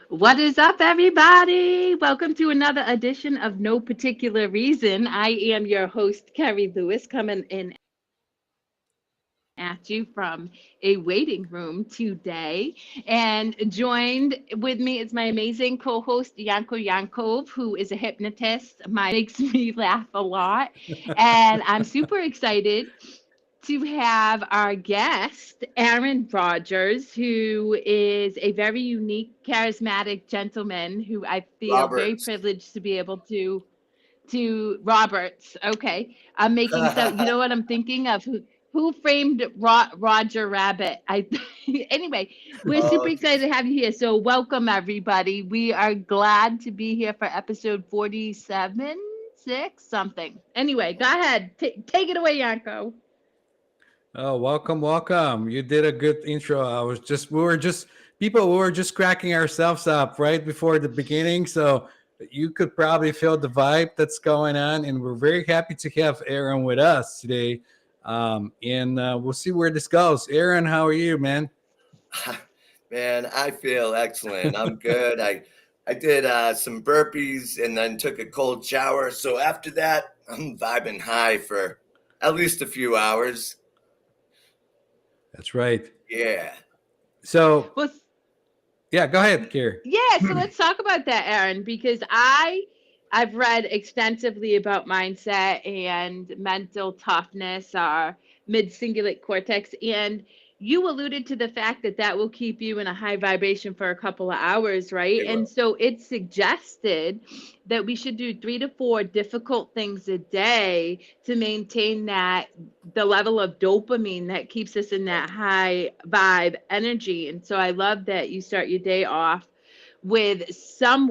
What is up, everybody? Welcome to another edition of No Particular Reason. I am your host, Kerri Lewis, coming in at you from a waiting room today. And joined with me is my amazing co host, Yankov, who is a hypnotist. My makes me laugh a lot. And I'm super excited to have our guest, Aaron Rogers, who is a very unique, charismatic gentleman who I feel very Roberts. privileged to be able to Roberts. Okay, I'm making some. You know what I'm thinking of? Who framed Roger Rabbit? I anyway. We're super Oh, excited to have you here. So welcome everybody. We are glad to be here for episode 47, 6 something. Anyway, go ahead. Take it away, Yanko. Oh, welcome, welcome. You did a good intro. We were just cracking ourselves up right before the beginning. So you could probably feel the vibe that's going on. And we're very happy to have Aaron with us today. And we'll see where this goes. Aaron, how are you, man? man, I feel excellent. I'm good. I did some burpees and then took a cold shower. So after that, I'm vibing high for at least a few hours. That's right. Yeah. So, Well, yeah, go ahead, Kerri. yeah, so let's talk about that, Aaron, because I've read extensively about mindset and mental toughness, our mid-cingulate cortex, and you alluded to the fact that that will keep you in a high vibration for a couple of hours, right? It And will. so it suggested that we should do 3 to 4 difficult things a day to maintain that the level of dopamine that keeps us in that high vibe energy. And so I love that you start your day off with some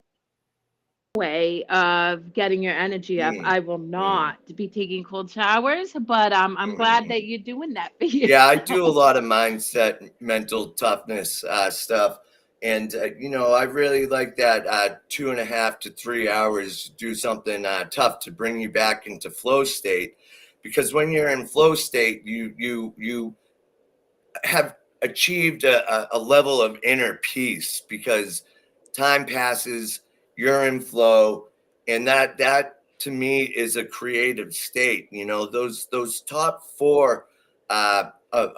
way of getting your energy up. Mm, I will mm, not be taking cold showers, but I'm glad mm. that you're doing that for Yeah, I do a yourself. lot of mindset, mental toughness stuff. And, I really like that 2.5 to 3 hours, do something tough to bring you back into flow state. Because when you're in flow state, you have achieved a level of inner peace because time passes, you're in flow, and that to me is a creative state. Those top four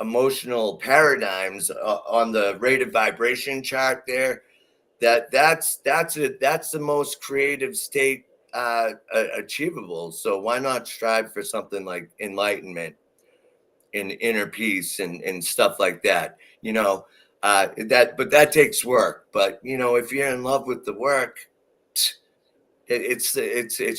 emotional paradigms on the rate of vibration chart there. That's the most creative state achievable. So why not strive for something like enlightenment and inner peace and stuff like that, but that takes work. But if you're in love with the work, it's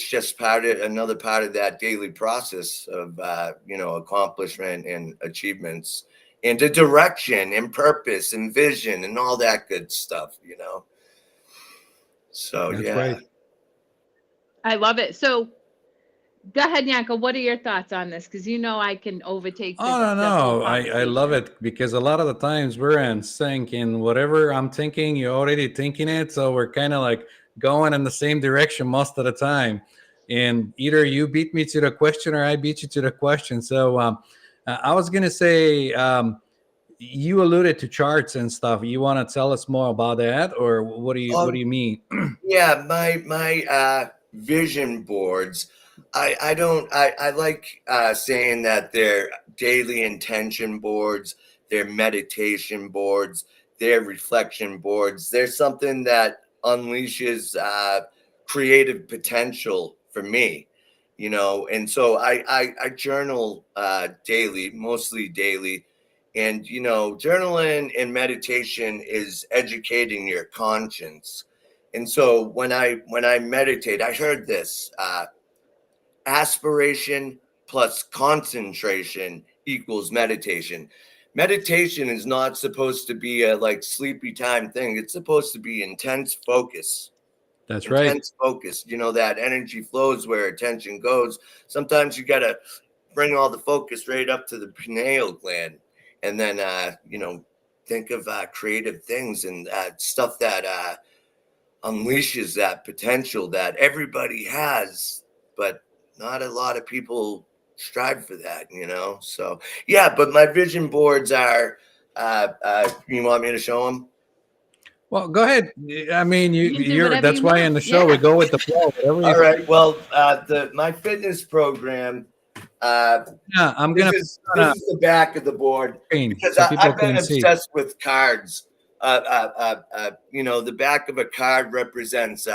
just another part of that daily process of accomplishment and achievements and the direction and purpose and vision and all that good stuff. So That's yeah. right. I love it. So go ahead, Yanko. What are your thoughts on this? Because you know I can overtake Oh, no, the whole no. I love conversation. it because a lot of the times we're in sync in whatever I'm thinking, you're already thinking it. So we're kind of like going in the same direction most of the time. And either you beat me to the question or I beat you to the question. So I was going to say, you alluded to charts and stuff. You want to tell us more about that, or what do Oh, you mean? yeah, my vision boards. I like saying that they're daily intention boards, they're meditation boards, they're reflection boards. There's something that unleashes creative potential for me, and so I journal daily, mostly daily. And journaling and meditation is educating your conscience. And so when I meditate, I heard this: aspiration plus concentration equals meditation. Meditation is not supposed to be a like sleepy time thing. It's supposed to be intense focus. That's right. Intense focus. That energy flows where attention goes. Sometimes you gotta bring all the focus right up to the pineal gland, and then think of creative things and stuff that unleashes that potential that everybody has, but not a lot of people strive for that, you know? So, yeah, but my vision boards are, you want me to show them? Well, go ahead. I mean, You can do you're whatever that's you why want. in the show we Yeah. go with the flow. Whatever you All right. Well, my fitness program, uh, Yeah, I'm this gonna is put it this on is the back of the board a screen because so people I've been can see. obsessed with cards. You know, the back of a card represents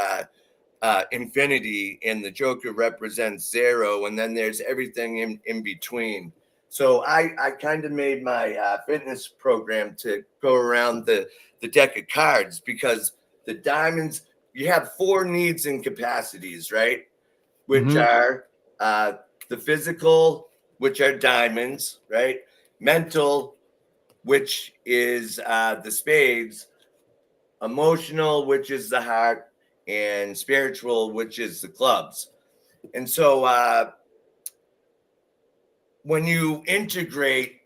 infinity, and the Joker represents zero, and then there's everything in between. So I kind of made my fitness program to go around the deck of cards because the diamonds, you have four needs and capacities, right? Which Hmm. are uh, the physical, which are diamonds, right? Mental, which is the spades, emotional, which is the heart, and spiritual, which is the clubs. And so when you integrate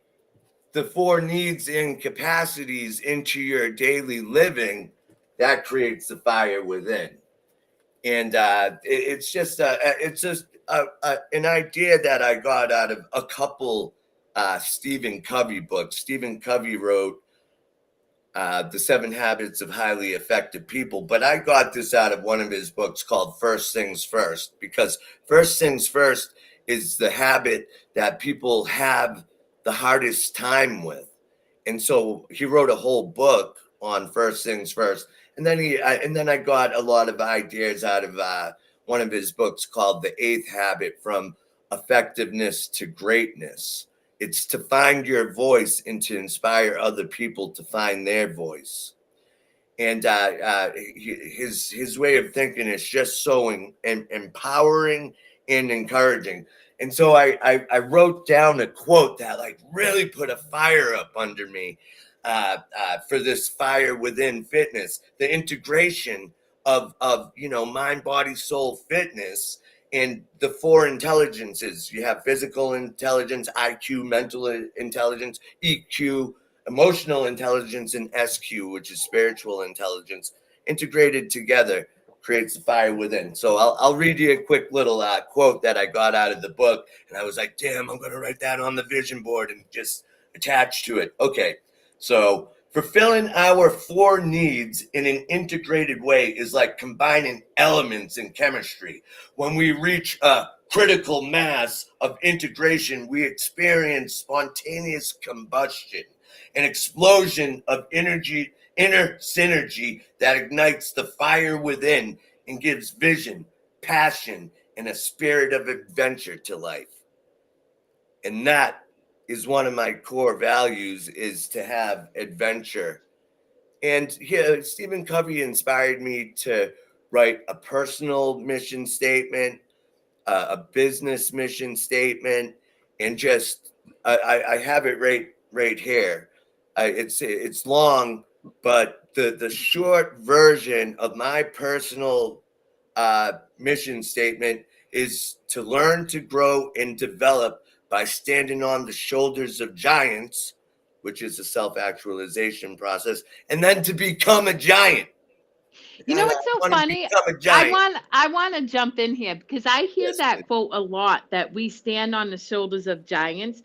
the four needs and capacities into your daily living, that creates the fire within. And it's just an idea that I got out of a couple Stephen Covey books. Stephen Covey wrote The Seven Habits of Highly Effective People. But I got this out of one of his books called First Things First, because first things first is the habit that people have the hardest time with. And so he wrote a whole book on first things first. And then I got a lot of ideas out of one of his books called The Eighth Habit, From Effectiveness to Greatness. It's to find your voice and to inspire other people to find their voice. And his way of thinking is just so empowering and encouraging. And so I wrote down a quote that like really put a fire up under me for this fire within fitness, the integration of you know, mind, body, soul, fitness, and the four intelligences. You have physical intelligence, IQ, mental intelligence, EQ, emotional intelligence, and SQ, which is spiritual intelligence, integrated together creates the fire within. So I'll read you a quick little quote that I got out of the book, and I was like, damn, I'm going to write that on the vision board and just attach to it. Okay, so fulfilling our four needs in an integrated way is like combining elements in chemistry. When we reach a critical mass of integration, we experience spontaneous combustion, an explosion of energy, inner synergy that ignites the fire within and gives vision, passion, and a spirit of adventure to life. And that is one of my core values, is to have adventure. And yeah, Stephen Covey inspired me to write a personal mission statement, a business mission statement, and just I have it right here. It's long, but the short version of my personal mission statement is to learn, to grow, and develop by standing on the shoulders of giants, which is a self-actualization process, and then to become a giant. You know And I what's so want to funny? become a I giant. want I want to jump in here because I hear Yes, that quote a lot, that we stand on the shoulders of giants.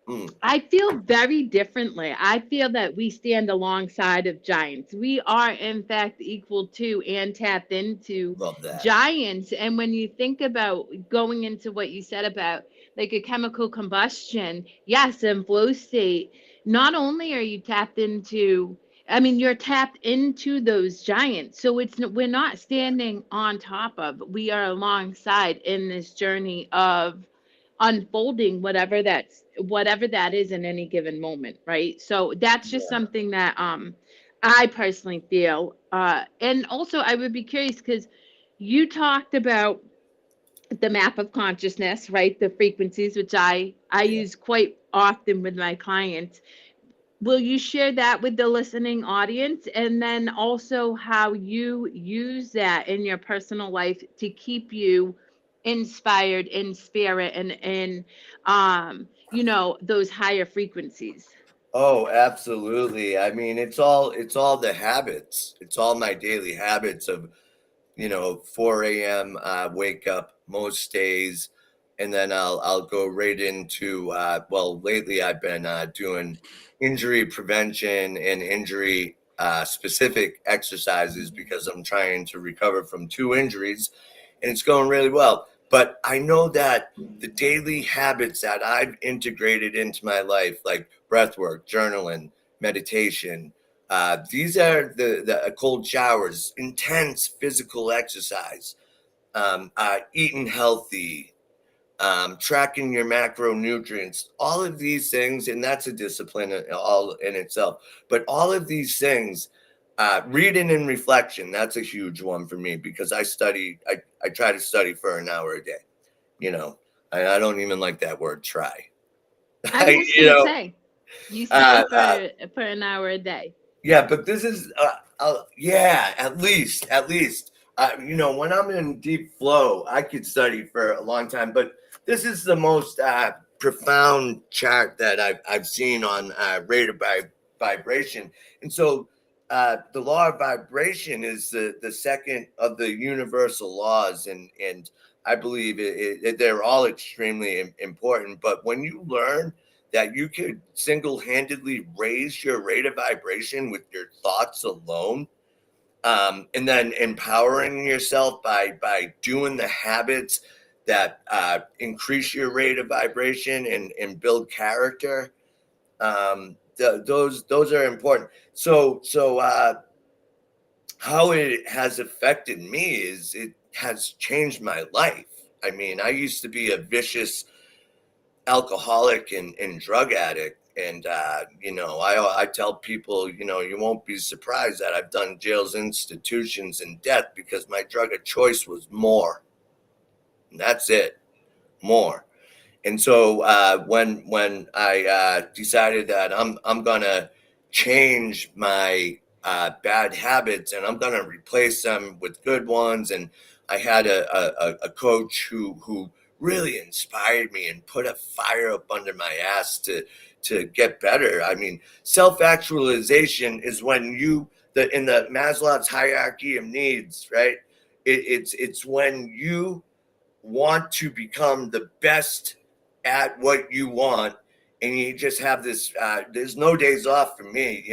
mm, I feel very differently. I feel that we stand alongside of giants. We are, in fact, equal to and tapped into love that. giants. And when you think about going into what you said about like a chemical combustion, yes, in flow state, not only are you tapped into, I mean, you're tapped into those giants. So we're not standing on top of, we are alongside in this journey of unfolding whatever that is in any given moment, right? So that's just Yeah. something that I personally feel, and also I would be curious because you talked about the map of consciousness, right? The frequencies, which I Yeah. use quite often with my clients. Will you share that with the listening audience, and then also how you use that in your personal life to keep you inspired in spirit and in those higher frequencies? Oh, absolutely. I mean, it's all the habits. It's all my daily habits of, 4 a.m. Wake up most days, and then I'll go right into well, lately I've been doing injury prevention and injury specific exercises because I'm trying to recover from two injuries, and it's going really well. But I know that the daily habits that I've integrated into my life, like breath work, journaling, meditation, these are the cold showers, intense physical exercise, eating healthy, tracking your macronutrients, all of these things, and that's a discipline all in itself. But all of these things, reading and reflection, that's a huge one for me because I try to study for an hour a day. You know, I don't even like that word try. I was just you gonna know, say, you uh, study uh, for an hour a day. Yeah, but this is, yeah, at least, when I'm in deep flow, I could study for a long time. But this is the most profound chart that I've seen on rate of vibration, and so the law of vibration is the second of the universal laws, and I believe they're all extremely important. But when you learn that you could single-handedly raise your rate of vibration with your thoughts alone, and then empowering yourself by doing the habits that increase your rate of vibration and build character. Those are important. So how it has affected me is it has changed my life. I mean, I used to be a vicious alcoholic and drug addict. And, I tell people, you won't be surprised that I've done jails, institutions, and death because my drug of choice was more. And that's it, more. And so when I decided that I'm gonna change my bad habits and I'm gonna replace them with good ones, and I had a coach who really inspired me and put a fire up under my ass to get better. I mean, self-actualization is when in the Maslow's hierarchy of needs, right? It's when you want to become the best at what you want, and you just have this there's no days off for me,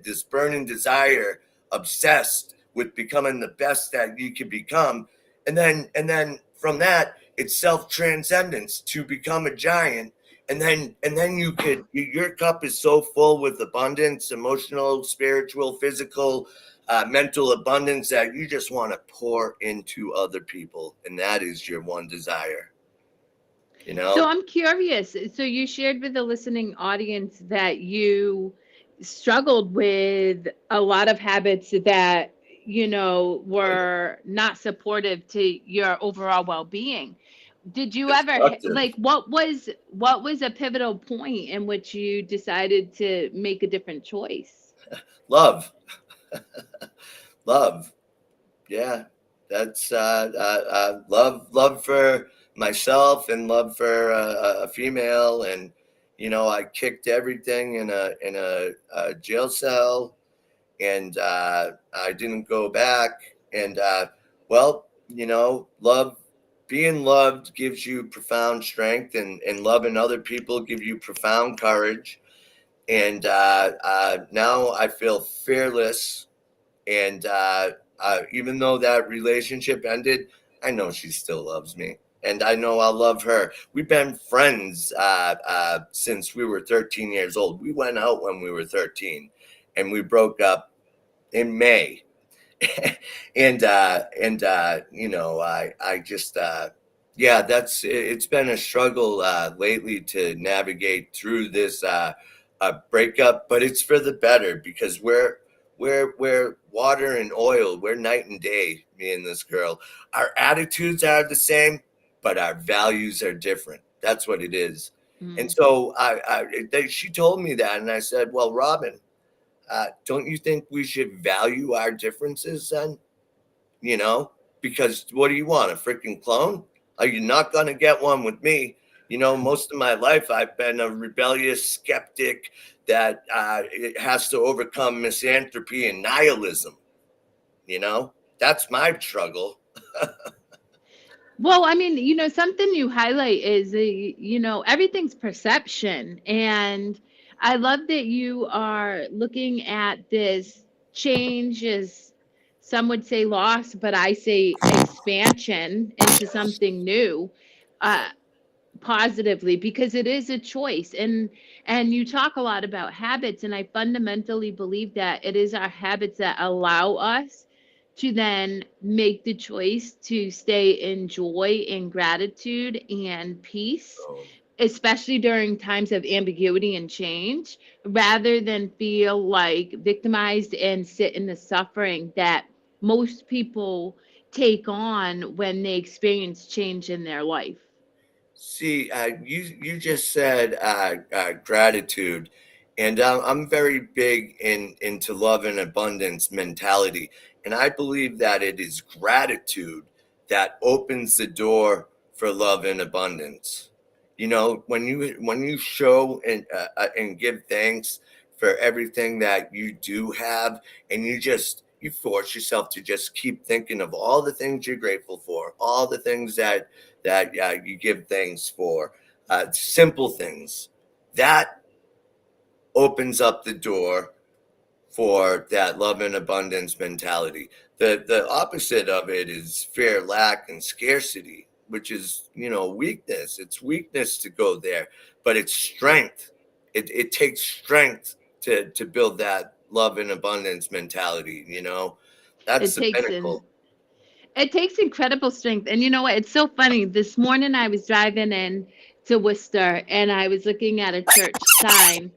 this burning desire, obsessed with becoming the best that you can become. And then from that, it's self-transcendence to become a giant. And then your cup is so full with abundance, emotional, spiritual, physical, mental abundance, that you just want to pour into other people, and that is your one desire. So I'm curious. So you shared with the listening audience that you struggled with a lot of habits that, were not supportive to your overall well-being. Did you ever Destructive. like what was a pivotal point in which you decided to make a different choice? Love. Love. Yeah, that's love for myself and love for a female. And I kicked everything in a jail cell, and I didn't go back. And well, love, being loved gives you profound strength, and loving other people give you profound courage. And now I feel fearless. And even though that relationship ended, I know she still loves me, and I know I'll love her. We've been friends since we were 13 years old. We went out when we were 13, and we broke up in May. I just yeah, it's been a struggle lately to navigate through this breakup, but it's for the better because we're water and oil. We're night and day, me and this girl. Our attitudes are the same, but our values are different. That's what it is. And Mm. so she told me that, and I said, well, Robin, don't you think we should value our differences then? You know, because what do you want? A freaking clone? Are you not going to get one with me? Most of my life I've been a rebellious skeptic that it has to overcome misanthropy and nihilism. That's my struggle. Well, I mean, something you highlight is, everything's perception. And I love that you are looking at this change as some would say loss, but I say expansion into something new. Uh, Positively, because it is a choice. And you talk a lot about habits, and I fundamentally believe that it is our habits that allow us to then make the choice to stay in joy and gratitude and peace, especially during times of ambiguity and change, rather than feel like victimized and sit in the suffering that most people take on when they experience change in their life. See, you just said gratitude, and I'm very big into love and abundance mentality, and I believe that it is gratitude that opens the door for love and abundance. When you show and give thanks for everything that you do have, and you force yourself to just keep thinking of all the things you're grateful for, all the things that you give thanks for, simple things that opens up the door for that love and abundance mentality. The opposite of it is fear, lack, and scarcity, which is weakness. It's weakness to go there, but it's strength. It takes strength to build that love and abundance mentality. That's It the takes in pinnacle. It takes incredible strength. And you know what? It's so funny. This morning I was driving in to Worcester and I was looking at a church sign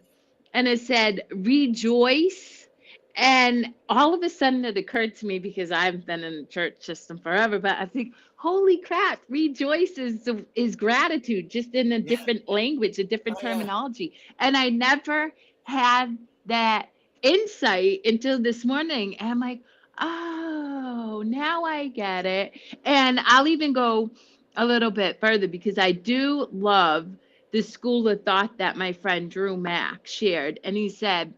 and it said rejoice. And all of a sudden it occurred to me, because I've been in the church system forever, but I think, holy crap, rejoice is gratitude, just in a Yeah. different language, a different Oh yeah. terminology. And I never had that insight until this morning. And I'm like, oh, now I get it. And I'll even go a little bit further, because I do love the school of thought that my friend Drew Mack shared. And he said,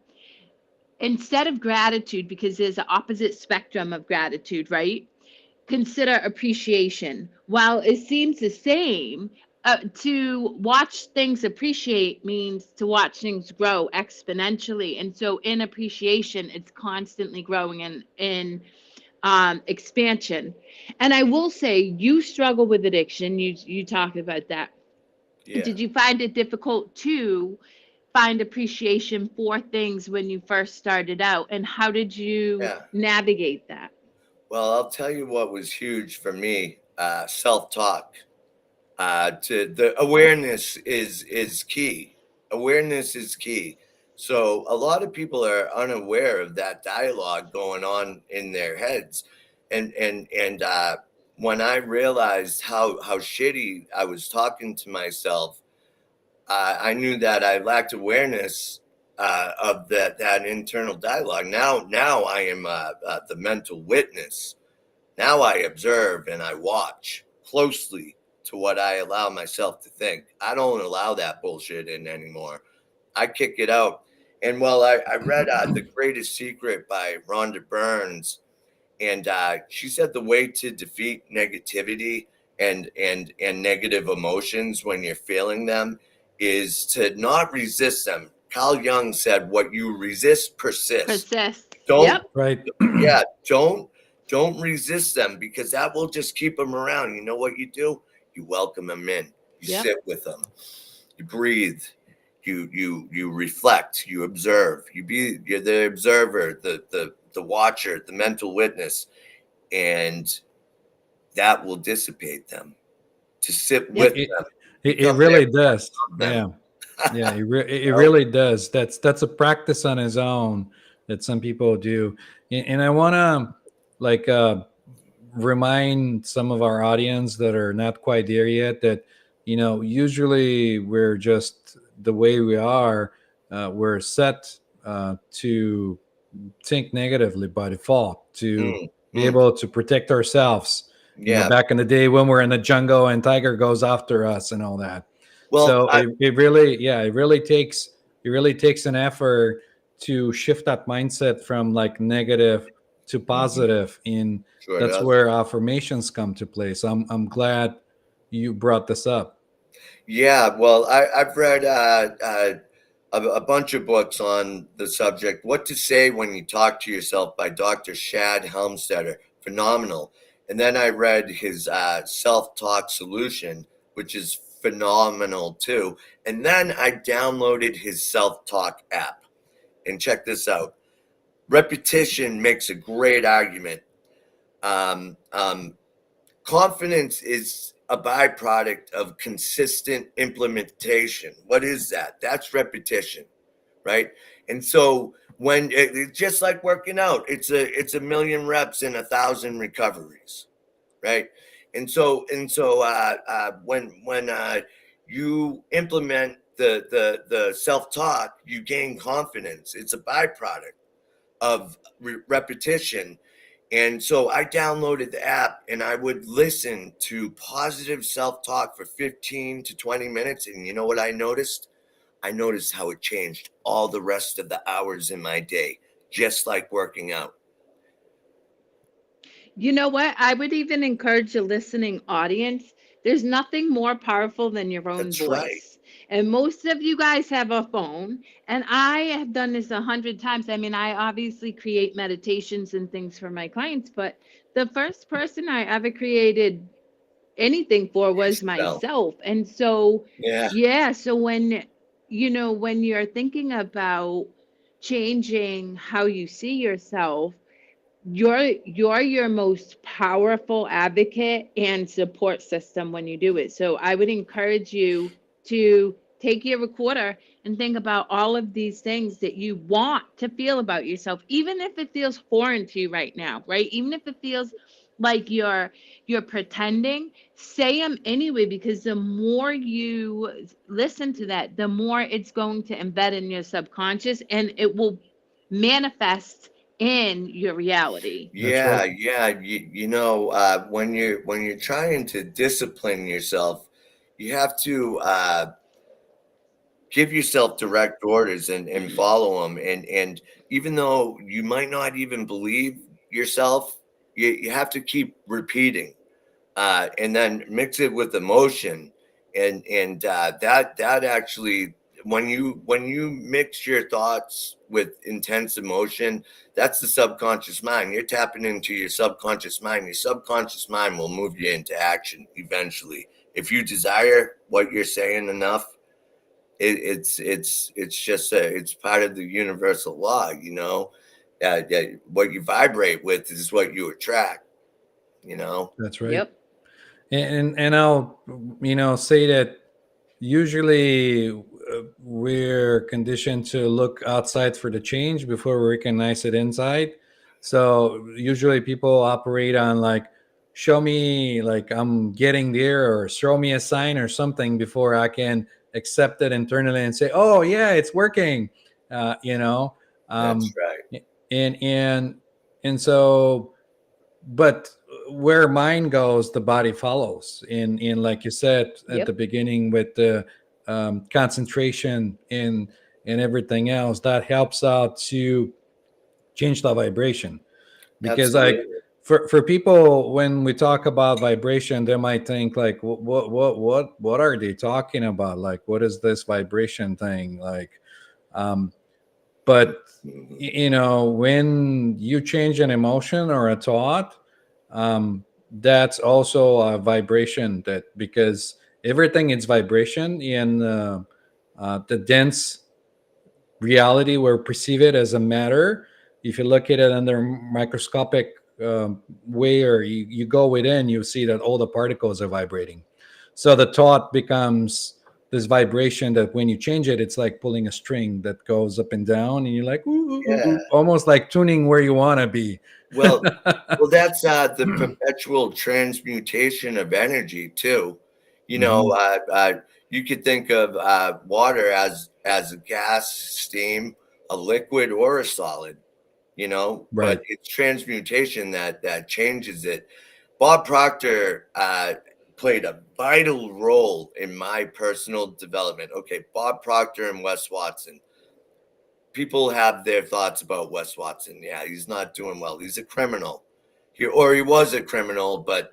instead of gratitude, because there's an opposite spectrum of gratitude, right? Consider appreciation. While it seems the same, to watch things appreciate means to watch things grow exponentially. And so in appreciation, it's constantly growing in expansion. And I will say, you struggle with addiction. You talked about that. Yeah. Did you find it difficult to find appreciation for things when you first started out, and how did you Yeah. navigate that? Well, I'll tell you what was huge for me. Self-talk. To the awareness is key. Awareness is key. So a lot of people are unaware of that dialogue going on in their heads, and when I realized how shitty I was talking to myself, I knew that I lacked awareness of that internal dialogue. Now I am the mental witness. Now I observe and I watch closely to what I allow myself to think. I don't allow that bullshit in anymore. I kick it out. And I read The Greatest Secret by Rhonda Burns, and she said the way to defeat negativity and negative emotions when you're feeling them is to not resist them. Carl Jung said, "What you resist persists." Persist. Don't, Yep. Right. yeah, don't resist them, because that will just keep them around. You know what you do? You welcome them in. You Yep. sit with them. You breathe. You reflect. You observe. You're the observer, the watcher, the mental witness, and that will dissipate them. To sit Yep. with It, them, it become their really does. them. Yeah. Yeah, it You know? really does. That's a practice on its own that some people do. And I want to like remind some of our audience that are not quite there yet that usually we're just the way we are. We're set to think negatively by default, to be Mm. able to protect ourselves. Yeah. Back in the day when we're in the jungle and tiger goes after us and all that. Well, So it really, yeah, it really takes it really takes an effort to shift that mindset from like negative to positive, and Sure that's does. where affirmations come to play. So I'm glad you brought this up. Yeah, well, I've read a bunch of books on the subject. What to Say When You Talk to Yourself by Dr. Shad Helmstetter. Phenomenal. And then I read his self-talk solution, which is phenomenal too. And then I downloaded his self-talk app. And check this out. Repetition makes a great argument. Um, um, Confidence is a byproduct of consistent implementation. What is that? That's repetition, right? And so when it's just like working out, it's a million reps and 1,000 recoveries, right? And so when you implement the self talk, you gain confidence. It's a byproduct of repetition. And so I downloaded the app and I would listen to positive self talk for 15 to 20 minutes. And you know what I noticed? I noticed how it changed all the rest of the hours in my day, just like working out. You know what? I would even encourage the listening audience. There's nothing more powerful than your own That's right. voice. And most of you guys have a phone, and I have done this 100 times. I mean, I obviously create meditations and things for my clients, but the first person I ever created anything for was Yourself. myself. And so, Yeah, yeah, so when you're thinking about changing how you see yourself, you're your most powerful advocate and support system when you do it. So I would encourage you to take your recorder and think about all of these things that you want to feel about yourself, even if it feels foreign to you right now, right? Even if it feels like you're pretending, say them anyway, because the more you listen to that, the more it's going to embed in your subconscious and it will manifest in your reality. That's right. yeah. When you're trying to discipline yourself, you have to give yourself direct orders and follow them. And even though you might not even believe yourself, you have to keep repeating, and then mix it with emotion. And that actually, when you mix your thoughts with intense emotion, that's the subconscious mind. You're tapping into your subconscious mind. Your subconscious mind will move you into action eventually. If you desire what you're saying enough, it's just it's part of the universal law, what you vibrate with is what you attract, That's right. Yep. And I'll say that usually we're conditioned to look outside for the change before we recognize it inside. So usually people operate on like, show me like I'm getting there, or show me a sign or something before I can accept it internally and say, oh yeah, it's working. uh, you know that's um, right. and so, but where mind goes, the body follows. In like you said at the Yep. beginning, with the concentration and everything else, that helps out to change the vibration. Because like, Absolutely. for people, when we talk about vibration, they might think like, what are they talking about? Like, what is this vibration thing like? um but Mhm. when you change an emotion or a thought, that's also a vibration. That, because everything is vibration in the dense reality, where we perceive it as a matter. If you look at it under microscopic way, or you go within, you see that all the particles are vibrating. So the thought becomes this vibration that, when you change it, it's like pulling a string that goes up and down, and you're like, ooh, ooh, ooh, Yeah. ooh, almost like tuning where you want to be. Well, that's the perpetual transmutation of energy too. You know, Mhm. you could think of water as a gas, steam, a liquid, or a solid. But Right. it's transmutation that changes it. Bob Proctor played a vital role in my personal development. Okay, Bob Proctor and Wes Watson. people have their thoughts about Wes Watson. Yeah, he's not doing well. He's a criminal. He was a criminal, but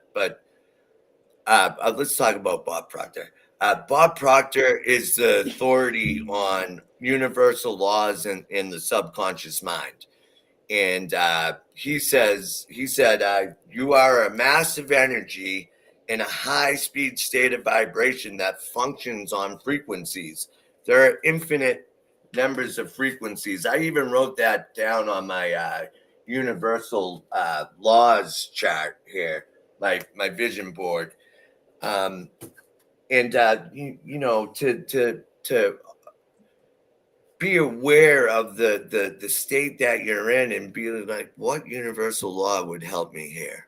let's talk about Bob Proctor. Bob Proctor is the authority on universal laws in the subconscious mind. And he said, you are a mass of energy in a high-speed state of vibration that functions on frequencies. There are infinite numbers of frequencies. I even wrote that down on my universal laws chart here, my vision board. And to be aware of the state that you're in and be like, what universal law would help me here?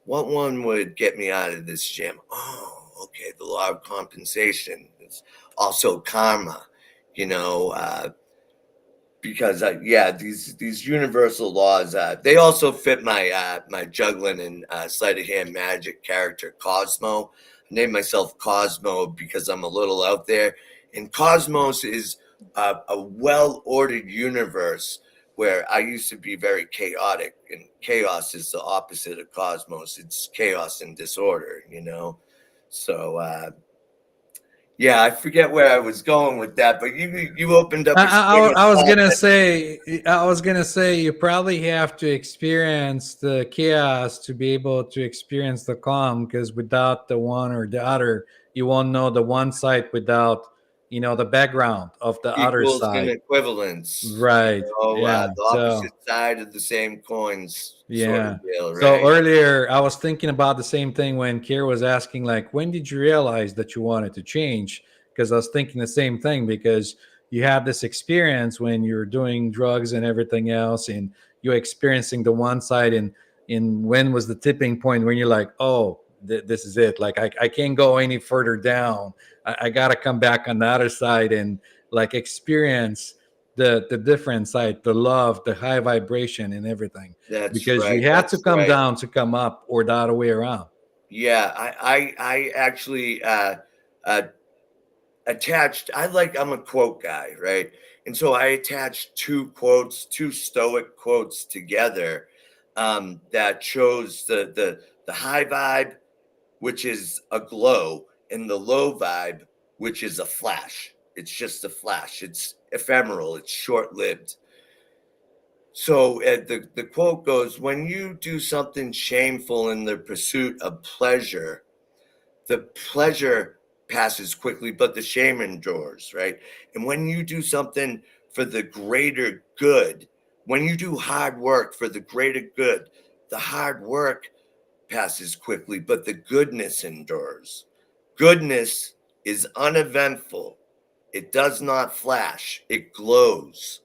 What one would get me out of this jam? Oh, okay, the law of compensation. It's also karma, because these universal laws, they also fit my juggling and sleight of hand magic character Cosmo. I named myself Cosmo because I'm a little out there, and Cosmos is a well-ordered universe where I used to be very chaotic, and chaos is the opposite of cosmos. It's chaos and disorder, So yeah, I forget where I was going with that, but you opened up. I was gonna say you probably have to experience the chaos to be able to experience the calm, because without the one or the other, you won't know the one side without the background of the other Equals and side. equivalence, Right. Yeah. the opposite side of the same coins, sort of deal, right? So earlier I was thinking about the same thing when Kerri was asking, like, when did you realize that you wanted to change? Because I was thinking the same thing, because you have this experience when you're doing drugs and everything else, and you're experiencing the one side, and when was the tipping point when you're like, oh, this is it, like I can't go any further down. I gotta come back on the other side and like experience the different side, the love, the high vibration and everything. That's because right. you had That's to come right. down to come up, or the other way around. Yeah, I actually attached. I'm a quote guy, right? And so I attached two stoic quotes together that shows the high vibe, which is a glow, and the low vibe, which is a flash. It's just a flash. It's ephemeral. It's short lived. So the quote goes, when you do something shameful in the pursuit of pleasure, the pleasure passes quickly, but the shame endures, right? And when you do something for the greater good, when you do hard work for the greater good, the hard work passes quickly, but the goodness endures. Goodness is uneventful. It does not flash. It glows.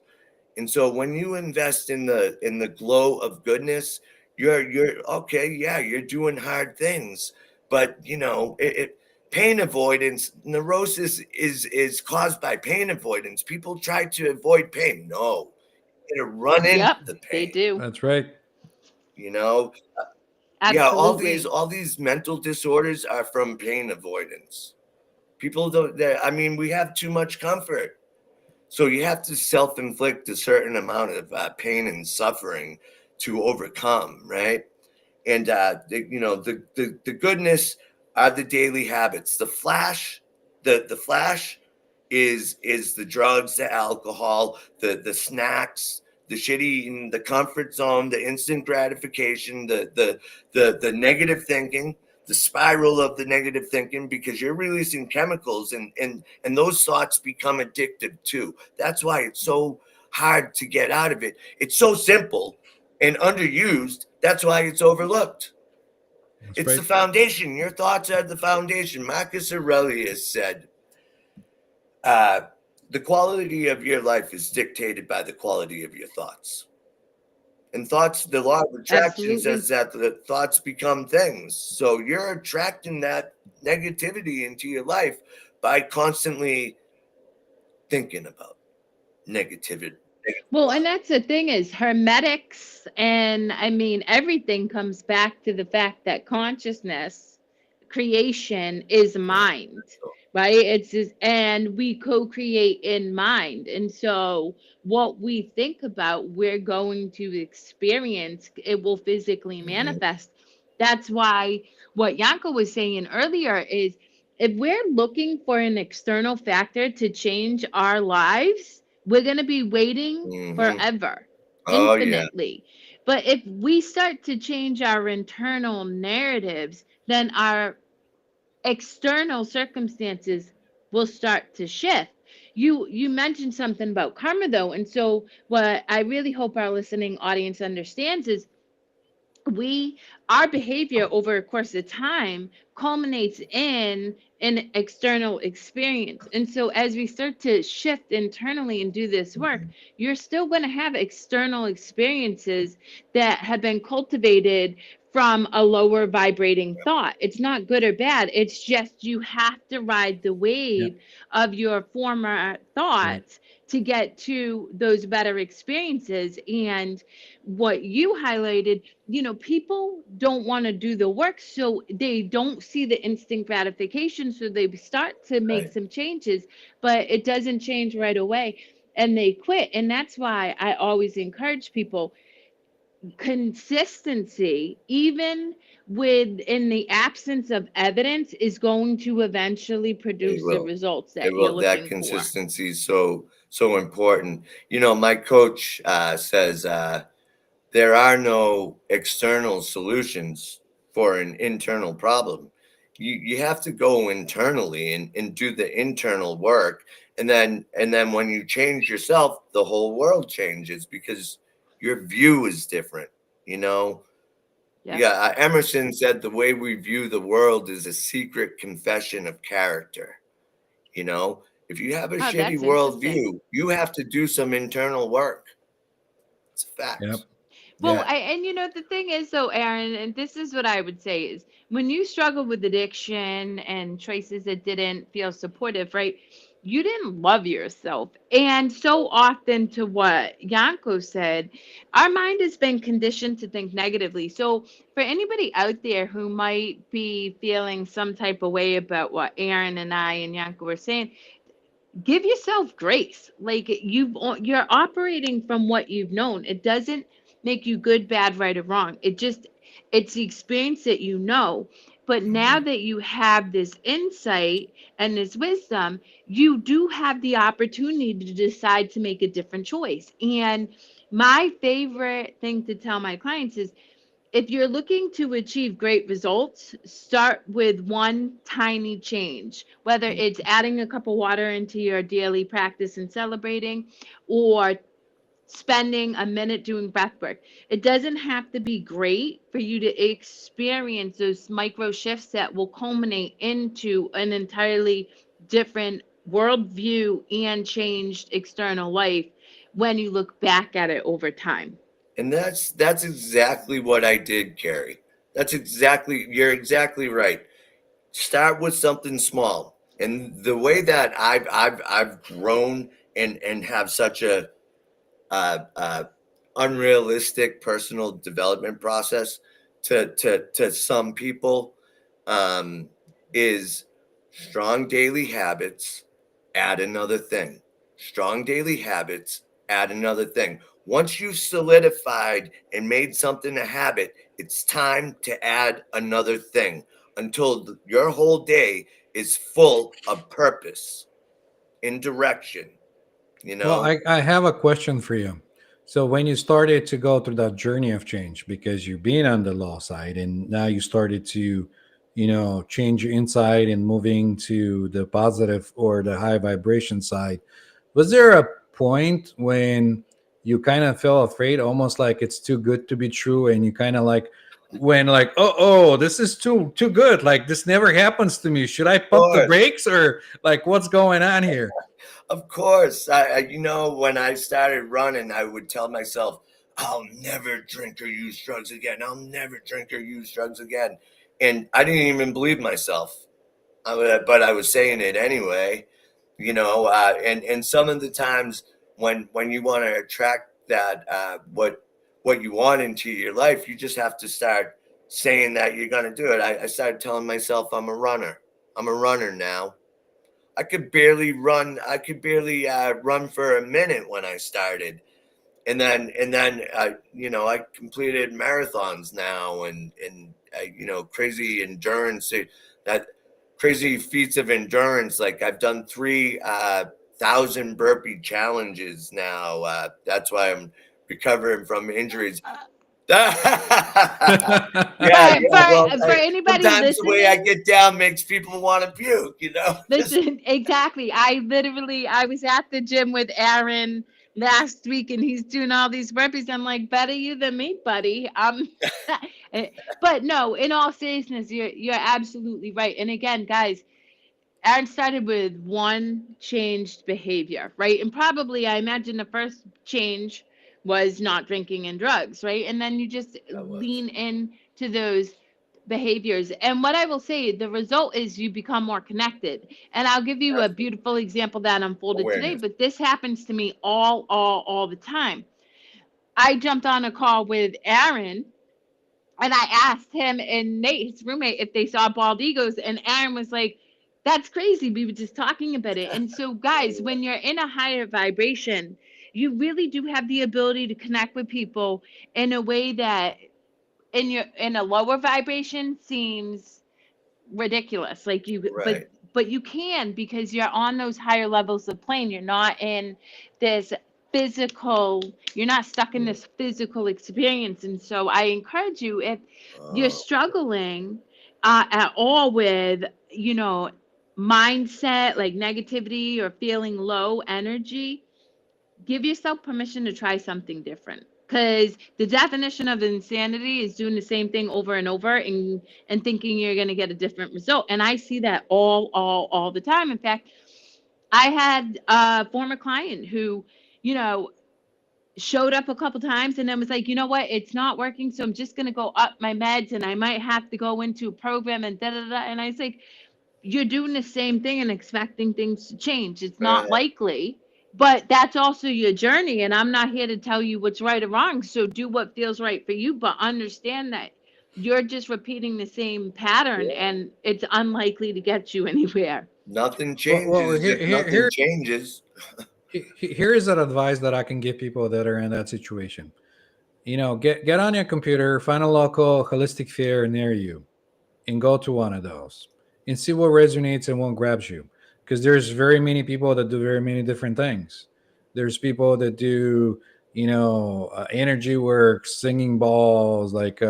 And so when you invest in the glow of goodness, you're okay. Yeah, you're doing hard things, but pain avoidance, neurosis is caused by pain avoidance. People try to avoid pain. No, you're gonna run into Yep, the they pain. do. That's right. You know, yeah, Absolutely. all these mental disorders are from pain avoidance. People don't. I mean, we have too much comfort. So you have to self-inflict a certain amount of pain and suffering to overcome, right? And the goodness are the daily habits. The flash is the drugs, the alcohol, the snacks, the shit eating, the comfort zone, the instant gratification, the negative thinking, the spiral of the negative thinking, because you're releasing chemicals and those thoughts become addictive too. That's why it's so hard to get out of it. It's so simple and underused. That's why it's overlooked. It's the foundation. Your thoughts are the foundation. Marcus Aurelius said, the quality of your life is dictated by the quality of your thoughts. And thoughts, the law of attraction says that the thoughts become things. So you're attracting that negativity into your life by constantly thinking about negativity. Well, and that's the thing is hermetics, and I mean everything comes back to the fact that consciousness creation is Yeah. mind, right? It's just, and we co-create in mind. And so what we think about, we're going to experience, it will physically Mhm. manifest. That's why what Yanko was saying earlier is, if we're looking for an external factor to change our lives, we're going to be waiting Mhm. forever, Oh yeah. infinitely. But if we start to change our internal narratives, then our external circumstances will start to shift. You mentioned something about karma though, and so what I really hope our listening audience understands is, we our behavior over a course of time culminates in an external experience. And so as we start to shift internally and do this work, Mhm. you're still going to have external experiences that have been cultivated from a lower vibrating thought. It's not good or bad, it's just you have to ride the Yeah. wave of your former Right. thoughts to get to those better experiences. And what you highlighted, people don't want to do the work, so they don't see the instant gratification, so they start to make Right. some changes, but it doesn't change right away, and they quit. And that's why I always encourage people, consistency, even with in the absence of evidence, is going to eventually It produce the will. results It that you're will. That looking for. consistency is so important. My coach says there are no external solutions for an internal problem. You have to go internally and do the internal work, and then when you change yourself, the whole world changes because your view is different. You know, Yep. yeah. Emerson said the way we view the world is a secret confession of character. You know, if you have a Oh, shitty that's interesting. worldview, you have to do some internal work. It's a Yep. fact. Well, Yeah. and the thing is, though, Aaron, and this is what I would say is, when you struggle with addiction and choices that didn't feel supportive, right? You didn't love yourself. And so often, to what Yanko said, our mind has been conditioned to think negatively. So for anybody out there who might be feeling some type of way about what Aaron and I and Yanko were saying, give yourself grace. Like, you're operating from what you've known. It doesn't make you good, bad, right, or wrong. It's the experience that you know. But now Mhm. that you have this insight and this wisdom, you do have the opportunity to decide to make a different choice. And my favorite thing to tell my clients is, if you're looking to achieve great results, start with one tiny change, whether it's adding a cup of water into your daily practice and celebrating, or spending a minute doing breath work. It doesn't have to be great for you to experience those micro shifts that will culminate into an entirely different worldview and changed external life when you look back at it over time. And that's exactly what I did, Kerri. You're exactly right. Start with something small. And the way that I've grown and have such a uh, unrealistic personal development process to some people um, is strong daily habits, add another thing. Strong daily habits, add another thing. Once you've solidified and made something a habit, it's time to add another thing until your whole day is full of purpose in direction, you Well, know? I have a question for you. So when you started to go through that journey of change, because you've been on the low side and now you started to, change your inside and moving to the positive or the high vibration side, was there a point when you kind of felt afraid, almost like it's too good to be true, and you kind of like when like, oh, this is too good. Like this never happens to me. Should I Of pump the course. brakes or like what's going on here? Of course, when I started running, I would tell myself, "I'll never drink or use drugs again. I'll never drink or use drugs again," and I didn't even believe myself. But I was saying it anyway. And some of the times when you want to attract that what you want into your life, you just have to start saying that you're going to do it. I started telling myself I'm a runner. I'm a runner now. I could barely run. I could barely run for a minute when I started, and then I completed marathons now, and crazy endurance, that crazy feats of endurance. Like I've done 3,000 burpee challenges now. That's why I'm recovering from injuries. Yeah, well, For anybody sometimes the way I listening, get down makes people want to puke, listen, exactly. I was at the gym with Aaron last week and he's doing all these burpees. I'm like, better you than me, buddy. But no, in all seriousness, you're absolutely right. And again, guys, Aaron started with one changed behavior, right? And probably I imagine the first change was not drinking and drugs, right? And then you just That was lean in to those behaviors. And what I will say, the result is you become more connected. And I'll give you a absolutely beautiful example that unfolded today, awareness. but this happens to me all the time. I jumped on a call with Aaron and I asked him and Nate, his roommate, if they saw bald eagles, and Aaron was like, "That's crazy. We were just talking about it." And so, guys, when you're in a higher vibration, you really do have the ability to connect with people in a way that in a lower vibration seems ridiculous. Like you, Right. but you can because you're on those higher levels of plane. You're not in this physical, you're not stuck in this physical experience. And so I encourage you, if you're Oh, struggling at all with, mindset, like negativity or feeling low energy, give yourself permission to try something different, because the definition of insanity is doing the same thing over and over and thinking you're going to get a different result. And I see that all the time. In fact, I had a former client who, you know showed up a couple times and then was like, you know what, it's not working, so I'm just going to go up my meds and I might have to go into a program and da da da. And I was like, you're doing the same thing and expecting things to change. It's not right. likely, but that's also your journey. And I'm not here to tell you what's right or wrong. So do what feels right for you, but understand that you're just repeating the same pattern Yeah. and it's unlikely to get you anywhere. Nothing Well, changes if nothing changes. here is that advice that I can give people that are in that situation. Get on your computer, find a local holistic fair near you, and go to one of those and see what resonates and what grabs you. Because there's very many people that do very many different things. There's people that do, energy work, singing balls, like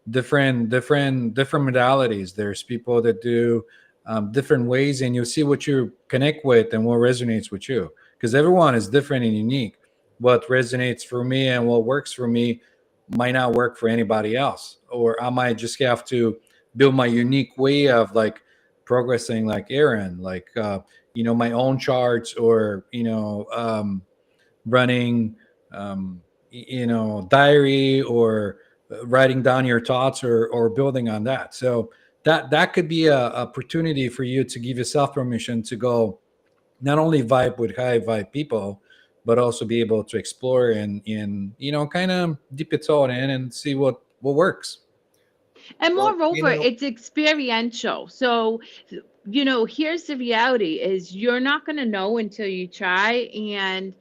different modalities. There's people that do different ways, and you'll see what you connect with and what resonates with you. Because everyone is different and unique. What resonates for me and what works for me might not work for anybody else, or I might just have to build my unique way of like progressing, like Aaron, like my own charts, or running diary, or writing down your thoughts, or building on that. So that could be a opportunity for you to give yourself permission to go not only vibe with high vibe people, but also be able to explore and kind of dip your toe in and see what works. And Well, moreover, it's experiential. So, here's the reality is you're not going to know until you try. And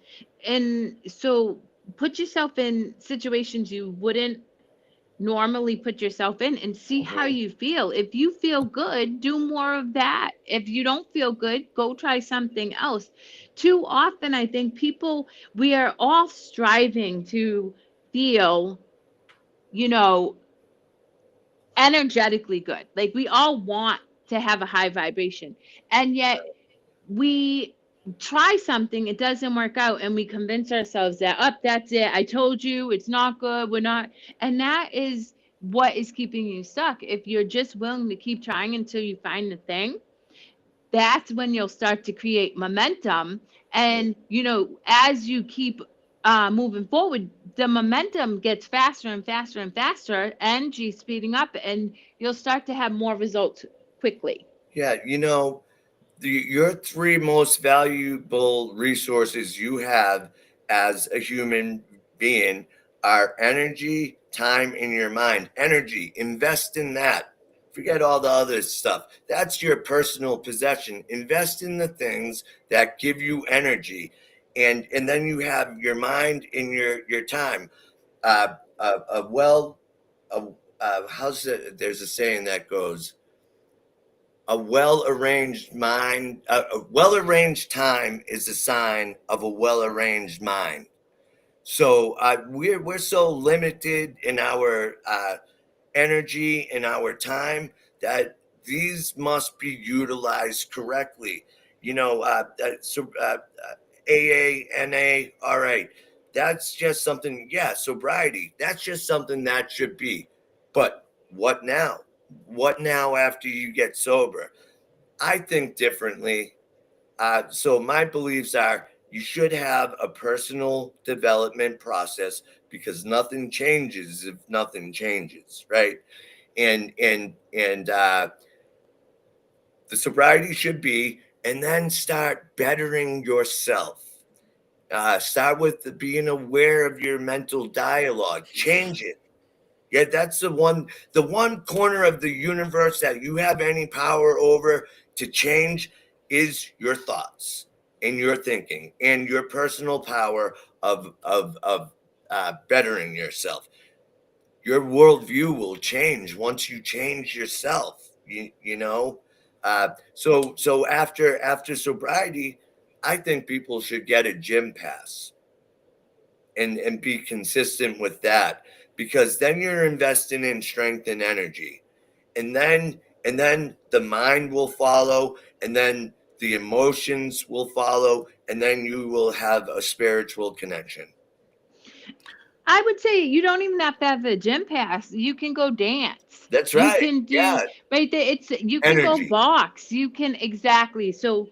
so put yourself in situations you wouldn't normally put yourself in and see how mhm, you feel. If you feel good, do more of that. If you don't feel good, go try something else. Too often, I think we are all striving to feel, you know, energetically good. Like we all want to have a high vibration. And yet we try something, it doesn't work out, and we convince ourselves that, up, that's it. I told you it's not good. We're not. And that is what is keeping you stuck. If you're just willing to keep trying until you find the thing, that's when you'll start to create momentum. mhm. And, as you keep moving forward, the momentum gets faster and faster and faster, energy speeding up, and you'll start to have more results quickly. Yeah, your three most valuable resources you have as a human being are energy, time, and your mind. Energy, invest in that. Forget all the other stuff. That's your personal possession. Invest in the things that give you energy. And then you have your mind and your time. How's it? There's a saying that goes, a well-arranged mind, a well-arranged time is a sign of a well-arranged mind. So we're so limited in our energy and our time that these must be utilized correctly. AA, NA, all right. That's just something, yeah, sobriety. That's just something that should be. But what now? What now after you get sober? I think differently. So my beliefs are you should have a personal development process because nothing changes if nothing changes, right? And the sobriety should be, and then start bettering yourself. Start with being aware of your mental dialogue. Change it. Yeah, that's the one corner of the universe that you have any power over to change is your thoughts and your thinking and your personal power of bettering yourself. Your worldview will change once you change yourself. You know, so after sobriety, I think people should get a gym pass and be consistent with that, because then you're investing in strength and energy, and then the mind will follow, and then the emotions will follow, and then you will have a spiritual connection. I would say you don't even have to have a gym pass. You can go dance. That's You right. can do Yeah. right there. It's you can go Energy. box. You can exactly. So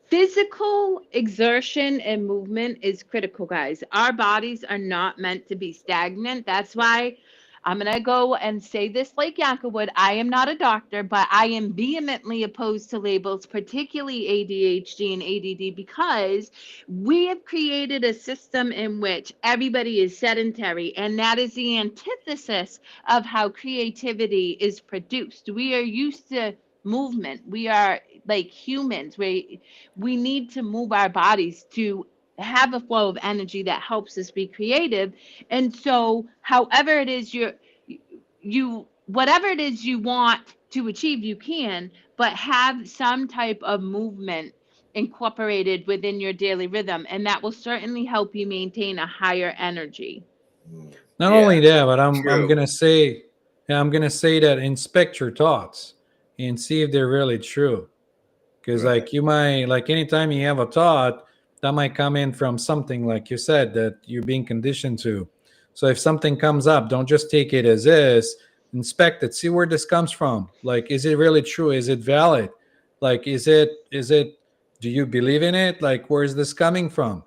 physical exertion and movement is critical, guys. Our bodies are not meant to be stagnant. That's why I'm going to go and say this like Yanko would. I am not a doctor, but I am vehemently opposed to labels, particularly ADHD and ADD, because we have created a system in which everybody is sedentary, and that is the antithesis of how creativity is produced. We are used to movement. We are like humans. We need to move our bodies to have a flow of energy that helps us be creative. And so however it is you whatever it is you want to achieve, you can, but have some type of movement incorporated within your daily rhythm, and that will certainly help you maintain a higher energy. Not Yeah. only that, but I'm True. gonna say, yeah, I'm gonna say that inspect your thoughts and see if they're really true. Because Right. like you might, like anytime you have a thought, that might come in from something like you said that you're being conditioned to. So if something comes up, don't just take it as is. Inspect it, see where this comes from. Like, is it really true? Is it valid? Like, is it? Do you believe in it? Like, where is this coming from?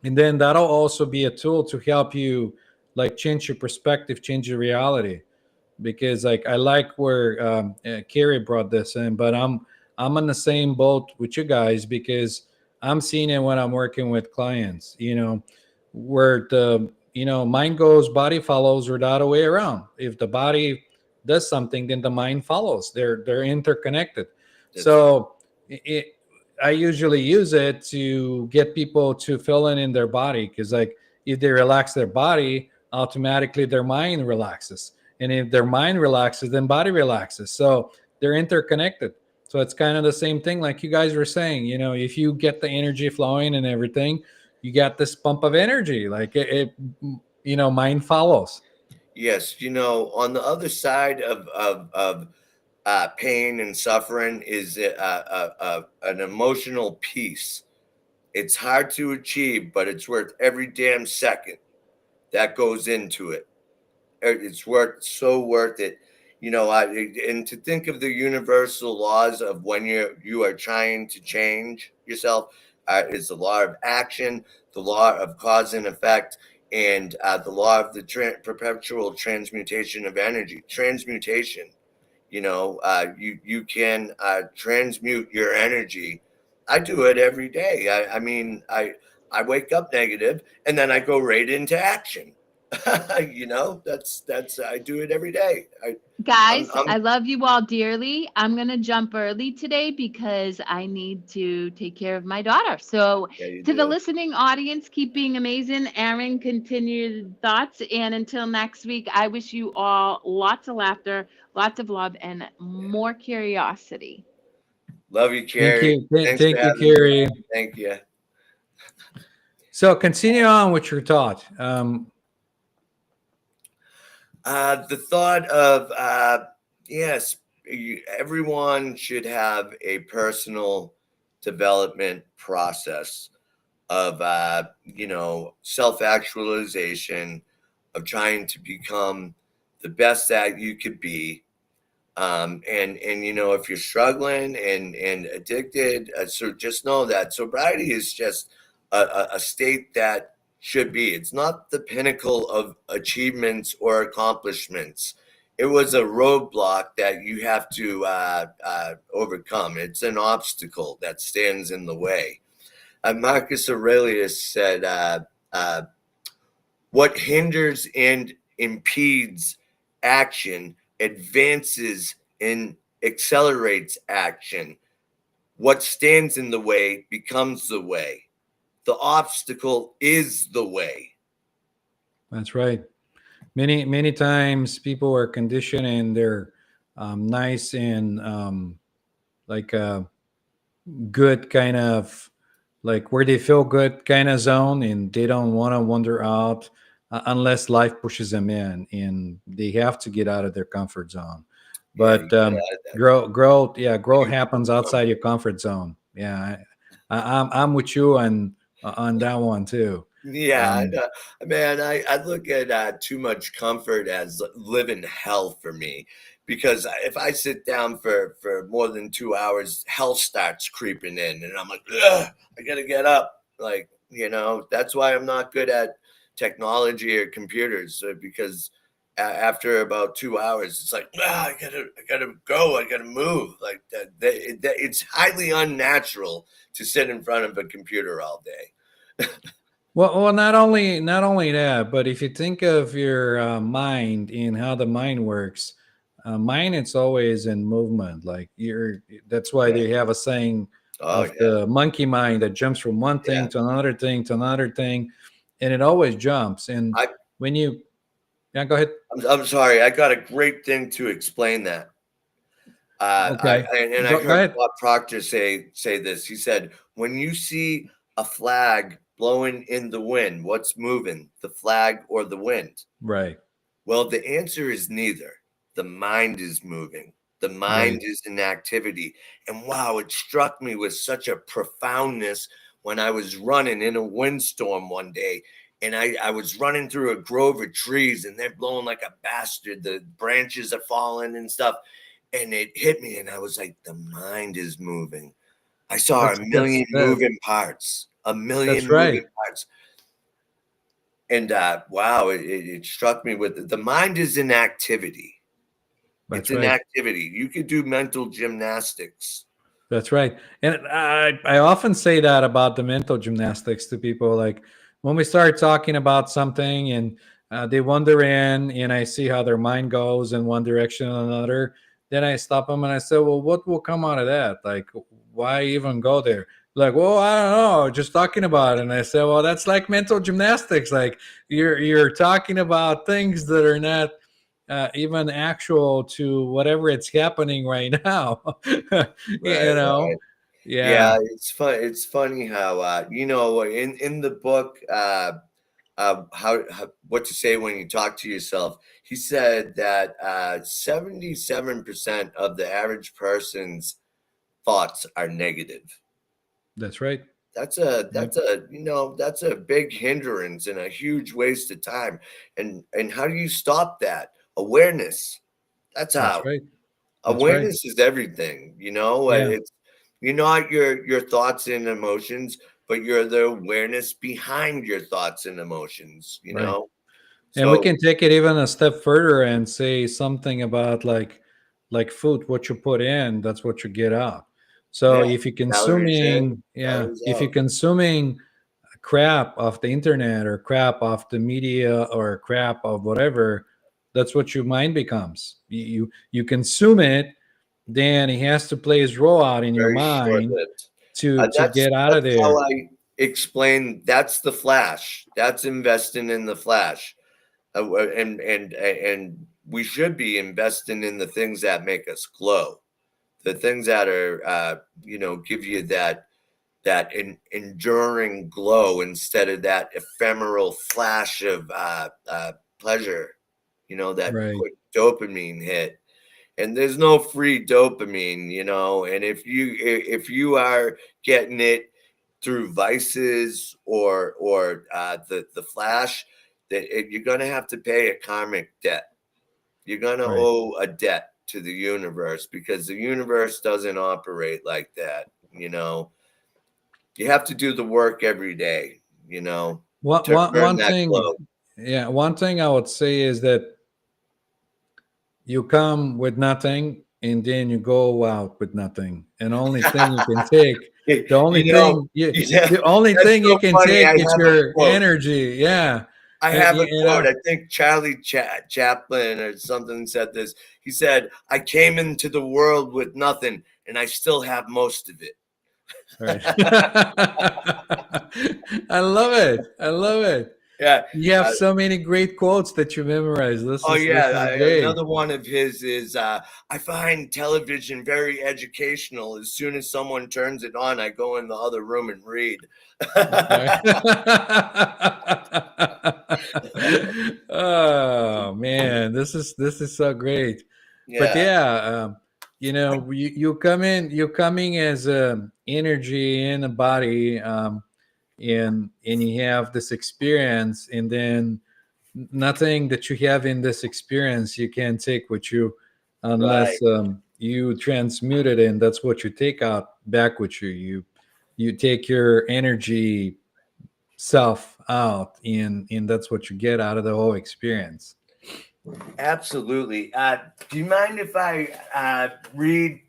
And then that'll also be a tool to help you like change your perspective, change your reality. Because like I like where Kerri brought this in, but I'm on the same boat with you guys because I'm seeing it when I'm working with clients. Where the mind goes, body follows, or the other way around. If the body does something, then the mind follows. They're interconnected. That's right. So I usually use it to get people to fill in their body because like if they relax their body, automatically their mind relaxes, and if their mind relaxes, then body relaxes. So they're interconnected. So it's kind of the same thing like you guys were saying. If you get the energy flowing and everything, you got this pump of energy. Like mind follows. Yes. On the other side of pain and suffering is an emotional peace. It's hard to achieve, but it's worth every damn second that goes into it. It's so worth it. And to think of the universal laws of when you are trying to change yourself, is the law of action, the law of cause and effect, and the law of the perpetual transmutation of energy. Transmutation. You can transmute your energy. I do it every day. I mean, I wake up negative, and then I go right into action. That's I do it every day. Guys, I'm I love you all dearly. I'm going to jump early today because I need to take care of my daughter. So, Yeah, you to the do. listening audience, keep being amazing. Aaron, continue thoughts. And until next week, I wish you all lots of laughter, lots of love, and more curiosity. Love you, Thank Kerri. you. Thanks for Thank you, having me. Kerri. Thank you. So continue on with your thought. The thought of yes, everyone should have a personal development process of self-actualization, of trying to become the best that you could be. And if you're struggling and addicted, so just know that sobriety is just a state that should be. It's not the pinnacle of achievements or accomplishments. It was a roadblock that you have to overcome. It's an obstacle that stands in the way. Marcus Aurelius said, what hinders and impedes action advances and accelerates action. What stands in the way becomes the way. The obstacle is the way. That's right. Many times people are conditioned and they're nice and like good kind of like where they feel good kind of zone, and they don't want to wander out unless life pushes them in, and they have to get out of their comfort zone. Yeah, you But get out of that. growth happens outside your comfort zone. Yeah, I'm with you on that one too. Yeah, Um, man, I look at too much comfort as living hell for me, because if I sit down for more than 2 hours, hell starts creeping in, and I'm like, ugh, I gotta get up. Like, that's why I'm not good at technology or computers, because after about 2 hours, it's like, I gotta go, I gotta move. Like it's highly unnatural to sit in front of a computer all day. well, not only that, but if you think of your mind and how the mind works, mind it's always in movement. Like you're, that's why Right. they have a saying Oh of yeah. the monkey mind that jumps from one thing Yeah. to another thing to another thing, and it always jumps. And I, when you, yeah, go ahead. I'm sorry. I got a great thing to explain that. Okay, I go heard ahead. Bob Proctor say this. He said, "When you see a flag blowing in the wind, what's moving, the flag or the wind?" Right, Well, the answer is neither. The mind is moving. The right. mind is in activity. And wow, it struck me with such a profoundness when I was running in a windstorm one day. And I was running through a grove of trees, and they're blowing like a bastard. The branches are falling and stuff. And it hit me, and I was like, the mind is moving. I saw a That's that's million that, moving parts, a that's million right. moving parts. And wow, it struck me with the mind is in activity. It's That's an right. activity. You could do mental gymnastics. That's right. And I often say that about the mental gymnastics to people. Like when we start talking about something and they wander in, and I see how their mind goes in one direction or another, then I stop them and I say, well, what will come out of that? Like, why even go there? Like, well, I don't know, just talking about it. And I say, well, that's like mental gymnastics. Like you're talking about things that are not even actual to whatever it's happening right now. Right, you know, right. yeah, Yeah, it's fun. It's funny how in the book how what to say when you talk to yourself. He said that 77% of the average person's thoughts are negative. that's right. Yep. That's a big hindrance and a huge waste of time. And how do you stop that? Awareness. That's That's how. right. That's right. Awareness is everything. Yeah. It's you're not your thoughts and emotions, but you're the awareness behind your thoughts and emotions. Right. And we So can take it even a step further and say something about like food, what you put in, that's what you get out. So yeah, if you're calories in, consuming, yeah, calories if you're out. consuming crap of the internet or crap of the media or crap of whatever, that's what your mind becomes. You consume it, then he has to play his role out in your Very mind short-lived. to get out of That's how there. I explain. That's the flash. That's investing in the flash, and we should be investing in the things that make us glow, the things that are give you that enduring glow instead of that ephemeral flash of pleasure, that Right. quick dopamine hit. And there's no free dopamine, and if you are getting it through vices or the flash, you're going to have to pay a karmic debt. You're going to Right. owe a debt to the universe, because the universe doesn't operate like that. You have to do the work every day, One, to one, earn one that thing, glow. yeah, one thing I would say is that you come with nothing and then you go out with nothing. And only thing you can take, the only you know, thing you, yeah, the only that's thing you so can funny. take I is have a your quote. energy. Yeah. I have a You quote. know, I think Charlie Chaplin or something said this. He said, "I came into the world with nothing, and I still have most of it." right. I love it. I love it. Yeah. You have so many great quotes that you memorize. Oh This yeah. is great. Another one of his is, "I find television very educational. As soon as someone turns it on, I go in the other room and read." Right. Oh man, this is so great. But Yeah. yeah, you coming as energy in a body, and you have this experience, and then nothing that you have in this experience you can take with you Right. unless you transmute it, and that's what you take out back with you. You take your energy self out, and that's what you get out of the whole experience. Absolutely. Do you mind if I read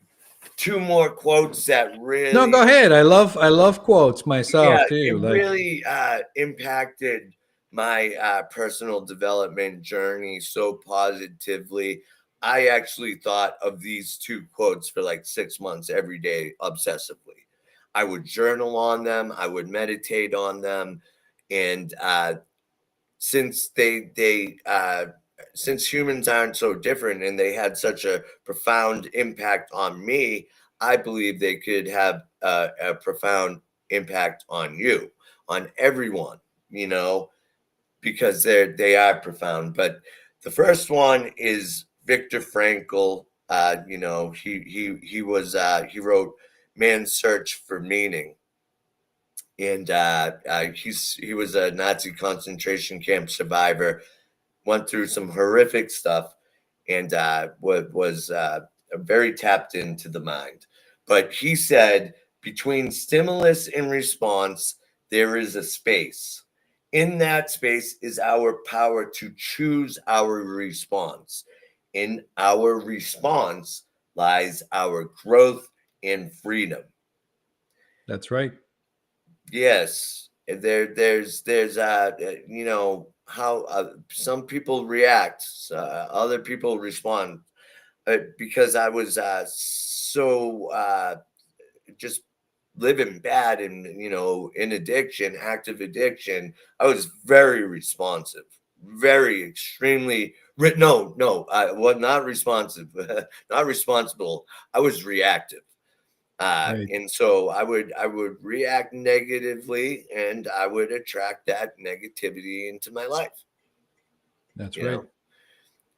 two more quotes that No, really, go ahead. I love quotes yeah, myself too. it Like, really impacted my personal development journey so positively. I actually thought of these two quotes for like 6 months every day, obsessively. I would journal on them, I would meditate on them, and since since humans aren't so different and they had such a profound impact on me, I believe they could have a profound impact on you, on everyone, because they are profound. But the first one is Viktor Frankl. He wrote Man's Search for Meaning, and he was a Nazi concentration camp survivor, went through some horrific stuff, and was very tapped into the mind. But he said, between stimulus and response, there is a space. In that space is our power to choose our response. In our response lies our growth and freedom. that's right. Yes, there's how some people react, other people respond. Because I was so just living bad and in addiction, active addiction. I was very responsive, very extremely. No, I was not responsive, not responsible. I was reactive. Right. And so I would react negatively, and I would attract that negativity into my life, That's you right. know.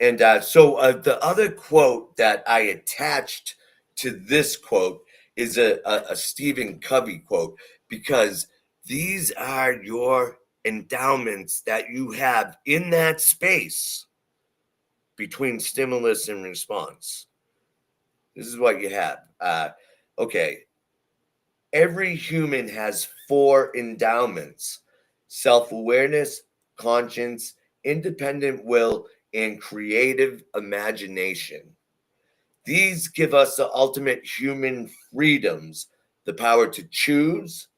And so the other quote that I attached to this quote is a Stephen Covey quote, because these are your endowments that you have in that space between stimulus and response. This is what you have. Okay. Every human has four endowments: self awareness, conscience, independent will, and creative imagination. These give us the ultimate human freedoms: the power to choose,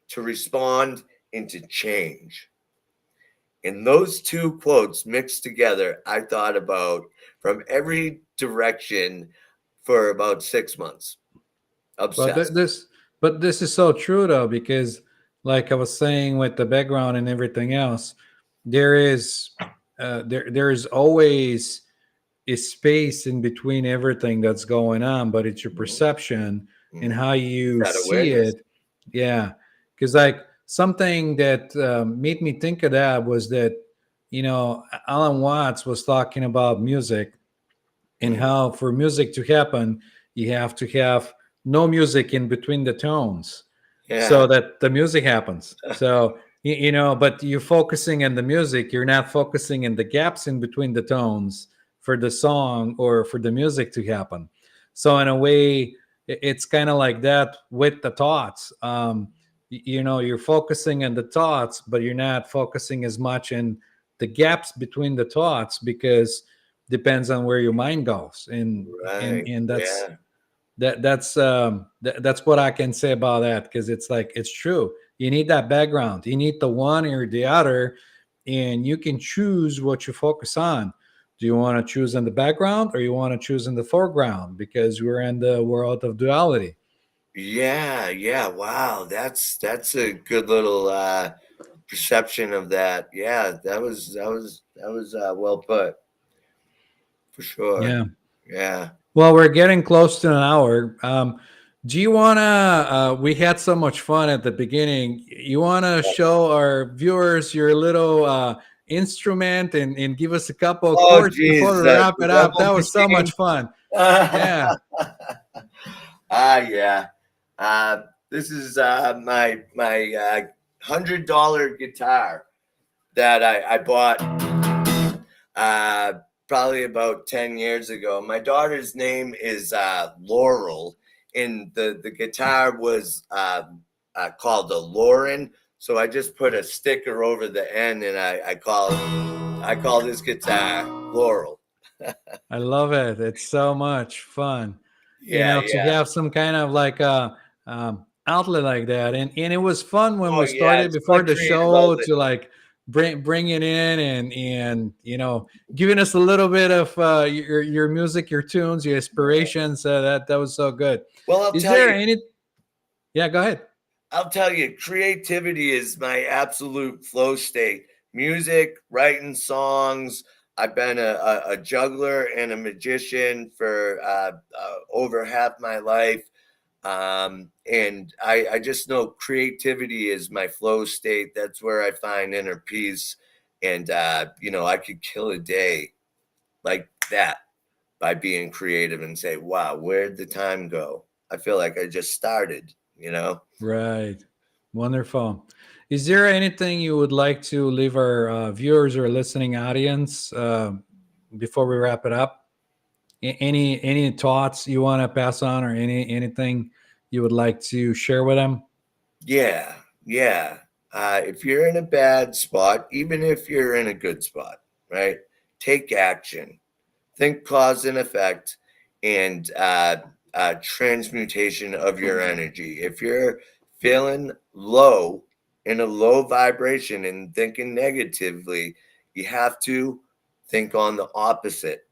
to respond, into change. And those two quotes mixed together, I thought about from every direction for about 6 months. But Obsessed. this is so true though, because like I was saying with the background and everything else, there is there is always a space in between everything that's going on, but it's your perception and how you That see awareness. it. Yeah, because like something that made me think of that was that Alan Watts was talking about music and Mm. how for music to happen you have to have no music in between the tones Yeah. so that the music happens. So but you're focusing on the music, you're not focusing in the gaps in between the tones for the song or for the music to happen. So in a way it's kind of like that with the thoughts. You're focusing on the thoughts but you're not focusing as much in the gaps between the thoughts, because depends on where your mind goes. And Right. that's Yeah. that's what I can say about that, because it's like it's true. You need that background, you need the one or the other, and you can choose what you focus on. Do you want to choose in the background or you want to choose in the foreground, because we're in the world of duality. Yeah. Yeah. Wow. That's a good little perception of that. Yeah. That was well put for sure. Yeah. Yeah. Well, we're getting close to an hour. Do you want to? We had so much fun at the beginning. You want to show our viewers your little instrument and give us a couple of Oh, chords before geez. we wrap The it up? rebel That was so machine. much fun. Yeah. Yeah. This is my $100 guitar that I bought uh, probably about 10 years ago. My daughter's name is Laurel, and the guitar was called a Lauren. So I just put a sticker over the end, and I call this guitar Laurel. I love it. It's so much fun, Yeah, to yeah. have some kind of like a outlet like that. And it was fun when Oh, we yeah. started It's my before the creative show outlet. to like bring it in and giving us a little bit of your music, your tunes, your inspirations. That was so good. Well, I'll Is tell there you, any? Yeah, go ahead. creativity is my absolute flow state. Music, writing songs. I've been a juggler and a magician for over half my life. And I just know creativity is my flow state. That's where I find inner peace. And, I could kill a day like that by being creative and say, wow, where'd the time go? I feel like I just started. Right. Wonderful. Is there anything you would like to leave our viewers or listening audience before we wrap it up? Any thoughts you want to pass on, or anything you would like to share with them? Yeah, yeah. If you're in a bad spot, even if you're in a good spot, right? Take action. Think cause and effect, and transmutation of your energy. If you're feeling low, in a low vibration and thinking negatively, you have to think on the opposite.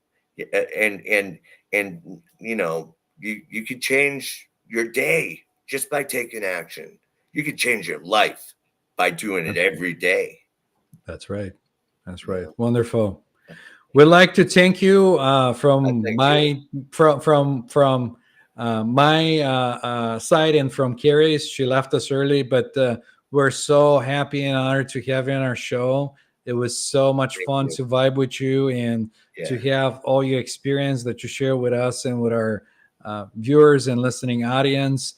And you could change your day just by taking action. You could change your life by doing it every day. That's right. That's You right. know? Wonderful. We'd like to thank you I from thank you. my from my side, and from Kerri's. She left us early, but we're so happy and honored to have you on our show. It was so much Thank fun you. to vibe with you and to Yeah. have all your experience that you share with us and with our viewers and listening audience.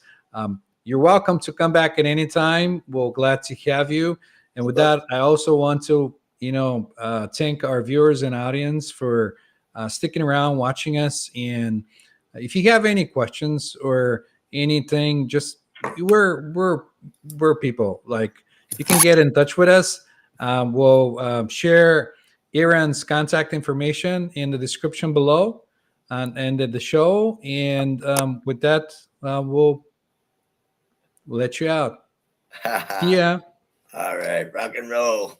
You're welcome to come back at any time. We're glad to have you. And with Love that, I also want to thank our viewers and audience for sticking around, watching us. And if you have any questions or anything, just we're people. Like, you can get in touch with us. We'll share Aaron's contact information in the description below and at the show. And with that, we'll let you out. it. Yeah. All right, rock and roll.